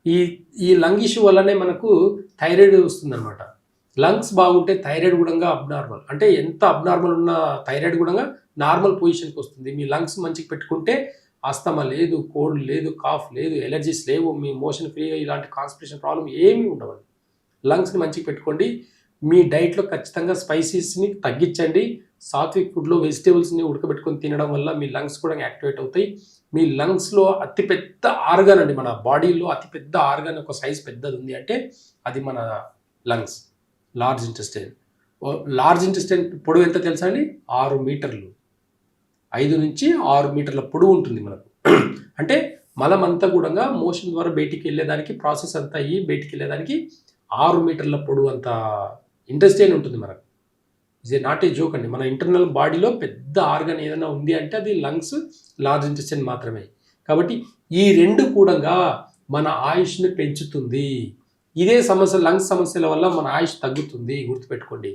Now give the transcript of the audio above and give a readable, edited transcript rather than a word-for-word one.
ఈ ఈ lung issue వల్లనే మనకు థైరాయిడ్ వస్తుందన్నమాట. లంగ్స్ బాగుంటే థైరాయిడ్ కూడా అబ్నార్మల్, అంటే ఎంత అబ్నార్మల్ ఉన్న థైరాయిడ్ కూడా నార్మల్ పొజిషన్కి వస్తుంది. మీ లంగ్స్ మంచిగా పెట్టుకుంటే ఆస్తమా లేదు, కోల్డ్ లేదు, కాఫ్ లేదు, ఎలర్జీస్ లేవు, మీ మోషన్ ఫ్రీగా ఇలాంటి కాన్స్టిపేషన్ ప్రాబ్లం ఏమీ ఉండవండి. లంగ్స్ని మంచిగా పెట్టుకోండి. మీ డైట్లో ఖచ్చితంగా స్పైసీస్ని తగ్గించండి. సాత్విక్ ఫుడ్లో వెజిటేబుల్స్ని ఉడకబెట్టుకొని తినడం వల్ల మీ లంగ్స్ కూడా యాక్టివేట్ అవుతాయి. మీ లంగ్స్లో అతిపెద్ద ఆర్గాన్ అండి, మన బాడీలో అతిపెద్ద ఆర్గాన్ ఒక సైజ్ పెద్దది ఉంది అంటే అది మన lungs, large intestine. Large intestine పొడవు ఎంత తెలుసా అండి? 6 మీటర్లు, 5 నుంచి 6 మీటర్ల పొడవు ఉంటుంది మనకు. అంటే మలం అంతా కూడా మోషన్ ద్వారా బయటికి వెళ్ళేదానికి, ప్రాసెస్ అంతా అయ్యి బయటికి వెళ్ళేదానికి 6 మీటర్ల పొడవు అంత ఇంటెస్టైన్ ఉంటుంది మనకు. Is a not a joke అండి. మన ఇంటర్నల్ బాడీలో పెద్ద ఆర్గన్ ఏదైనా ఉంది అంటే అది లంగ్స్, లార్జ్ ఇంటెస్టైన్ మాత్రమే. కాబట్టి ఈ రెండు కూడా మన ఆయుష్ని పెంచుతుంది. ఇదే సమస్య, లంగ్స్ సమస్యల వల్ల మన ఆయుష్ తగ్గుతుంది, గుర్తుపెట్టుకోండి.